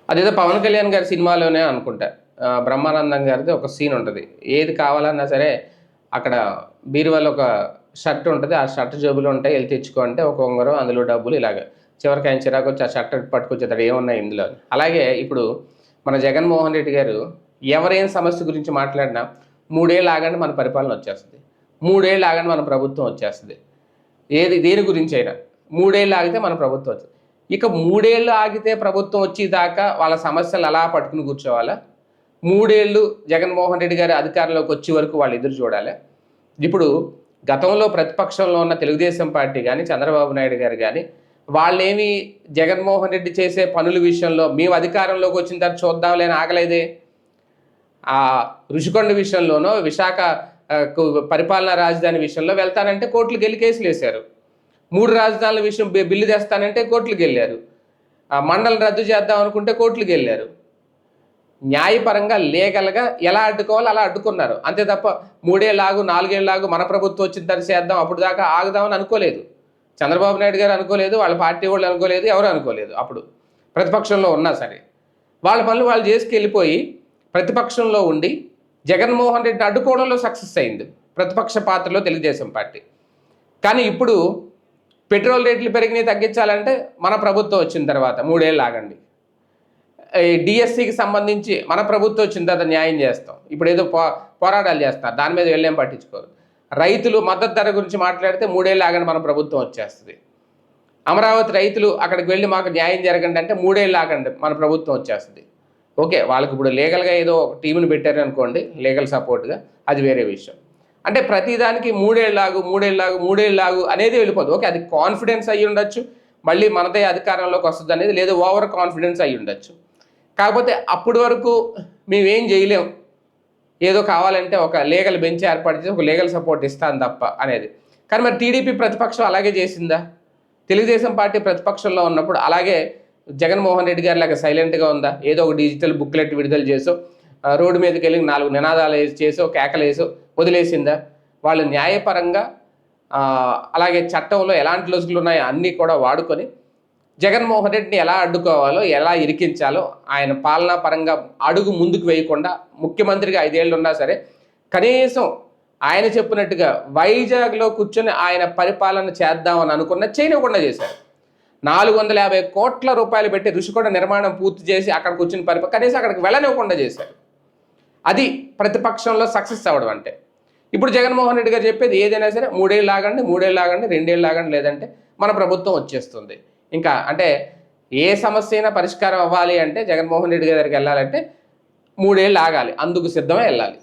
అదేదో పవన్ కళ్యాణ్ గారి సినిమాలోనే అనుకుంటా. బ్రహ్మానందం గారిది ఒక సీన్ ఉంటుంది. ఏది కావాలన్నా సరే అక్కడ బీరువాలో ఒక షర్ట్ ఉంటుంది. ఆ షర్ట్ జేబులో ఉంటాయి. వెళ్ళి తెచ్చుకో అంటే ఒక ఉంగరం, అందులో డబ్బులు ఇలాగ. చివరికి ఆయన చిరాకు వచ్చి ఆ షర్ట్ పట్టుకొచ్చేతాడు ఏమున్నాయి ఇందులో అని. అలాగే ఇప్పుడు మన జగన్మోహన్ రెడ్డి గారు ఎవరేం సమస్య గురించి మాట్లాడినా 3 ఏళ్ళు ఆగండి మన పరిపాలన వచ్చేస్తుంది. 3 ఏళ్ళు ఆగండి మన ప్రభుత్వం వచ్చేస్తుంది. దేని గురించి అయినా 3 ఏళ్ళు ఆగితే మన ప్రభుత్వం వచ్చింది. ఇక 3 ఏళ్ళు ఆగితే ప్రభుత్వం వచ్చేదాకా వాళ్ళ సమస్యలు అలా పట్టుకుని కూర్చోవాలా? 3 ఏళ్ళు జగన్మోహన్ రెడ్డి గారి అధికారంలోకి వచ్చే వరకు వాళ్ళు ఎదురు చూడాలా? ఇప్పుడు గతంలో ప్రతిపక్షంలో ఉన్న తెలుగుదేశం పార్టీ గానీ, చంద్రబాబు నాయుడు గారు గానీ, వాళ్ళేమి జగన్మోహన్ రెడ్డి చేసే పనుల విషయంలో మేము అధికారంలోకి వచ్చిన తర్వాత చూద్దాంలే అని ఆగలేదే. ఆ రుషికొండ విషయంలోనో, విశాఖ పరిపాలనా రాజధాని విషయంలో వెళ్తానంటే కోర్టులకెళ్ళి కేసులేశారు. 3 రాజధానుల విషయం బిల్లు తెస్తానంటే కోర్టులకెళ్ళారు. మండలం రద్దు చేద్దాం అనుకుంటే కోర్టులకెళ్ళారు. న్యాయపరంగా లీగల్గా ఎలా అడ్డుకోవాలో అలా అడ్డుకున్నారు. అంతే తప్ప 3 ఏళ్ళు ఆగు, 4 ఏళ్ళు ఆగు, మన ప్రభుత్వం వచ్చిన తర్వాత చేద్దాం, అప్పుడు దాకా ఆగుదామని అనుకోలేదు. చంద్రబాబు నాయుడు గారు అనుకోలేదు, వాళ్ళ పార్టీ వాళ్ళు అనుకోలేదు, ఎవరు అనుకోలేదు. అప్పుడు ప్రతిపక్షంలో ఉన్నా సరే వాళ్ళ పనులు వాళ్ళు చేసుకెళ్ళిపోయి ప్రతిపక్షంలో ఉండి జగన్మోహన్ రెడ్డిని అడ్డుకోవడంలో సక్సెస్ అయింది ప్రతిపక్ష పాత్రలో తెలుగుదేశం పార్టీ. కానీ ఇప్పుడు పెట్రోల్ రేట్లు పెరిగినాయి, తగ్గించాలంటే మన ప్రభుత్వం వచ్చిన తర్వాత 3 ఏళ్ళు ఆగండి. డిఎస్సికి సంబంధించి మన ప్రభుత్వం వచ్చిన తర్వాత న్యాయం చేస్తాం. ఇప్పుడు ఏదో పోరాటాలు చేస్తున్నారు, దాని మీద వెళ్ళేం పట్టించుకోరు. రైతులు మద్దతు ధర గురించి మాట్లాడితే 3 ఏళ్ళు ఆగండి మన ప్రభుత్వం వచ్చేస్తుంది. అమరావతి రైతులు అక్కడికి వెళ్ళి మాకు న్యాయం జరగండి అంటే 3 ఏళ్ళు ఆగండి మన ప్రభుత్వం వచ్చేస్తుంది. ఓకే, వాళ్ళకి ఇప్పుడు లీగల్గా ఏదో ఒక టీంని పెట్టారు అనుకోండి, లీగల్ సపోర్ట్గా, అది వేరే విషయం. అంటే ప్రతిదానికి 3 ఏళ్ళు ఆగు, 3 ఏళ్ళు ఆగు, 3 ఏళ్ళు ఆగు అనేది వెళ్ళిపోదు. ఓకే, అది కాన్ఫిడెన్స్ అయ్యి ఉండొచ్చు, మళ్ళీ మనదే అధికారంలోకి వస్తుంది అనేది, లేదా ఓవర్ కాన్ఫిడెన్స్ అయ్యి ఉండొచ్చు. కాకపోతే అప్పటి వరకు మేమేం చేయలేం, ఏదో కావాలంటే ఒక లీగల్ బెంచ్ ఏర్పాటు చేసి ఒక లీగల్ సపోర్ట్ ఇస్తాను తప్ప అనేది. కానీ మరి టీడీపీ ప్రతిపక్షం అలాగే చేసిందా? తెలుగుదేశం పార్టీ ప్రతిపక్షంలో ఉన్నప్పుడు అలాగే జగన్మోహన్ రెడ్డి గారి లాగా సైలెంట్గా ఉందా? ఏదో ఒక డిజిటల్ బుక్లెట్ విడుదల చేసో, రోడ్డు మీదకి వెళ్ళి 4 నినాదాలు చేసో, కేకలేసో వదిలేసిందా? వాళ్ళు న్యాయపరంగా అలాగే చట్టంలో ఎలాంటి లొసుగులు ఉన్నాయో అన్నీ కూడా వాడుకొని జగన్మోహన్ రెడ్డిని ఎలా అడ్డుకోవాలో, ఎలా ఇరికించాలో ఆయన పాలనా పరంగా అడుగు ముందుకు వేయకుండా, ముఖ్యమంత్రిగా 5 ఏళ్ళు ఉన్నా సరే కనీసం ఆయన చెప్పినట్టుగా వైజాగ్లో కూర్చొని ఆయన పరిపాలన చేద్దామని అనుకున్న చేయనివ్వకుండా చేశారు. 450 కోట్ల రూపాయలు పెట్టి ఋషికొండ నిర్మాణం పూర్తి చేసి అక్కడ కూర్చుని కనీసం అక్కడికి వెళ్ళనివ్వకుండా చేశారు. అది ప్రతిపక్షంలో సక్సెస్ అవ్వడం అంటే. ఇప్పుడు జగన్మోహన్ రెడ్డి గారు చెప్పేది ఏదైనా సరే 3 ఏళ్ళు ఆగండి, 3 ఏళ్ళు ఆగండి, 2 ఏళ్ళు ఆగండి, లేదంటే మన ప్రభుత్వం వచ్చేస్తుంది. ఇంకా అంటే ఏ సమస్య అయినా పరిష్కారం అవ్వాలి అంటే జగన్మోహన్ రెడ్డి గారి దగ్గరికి వెళ్ళాలంటే 3 ఏళ్ళు ఆగాలి, అందుకు సిద్ధమే వెళ్ళాలి.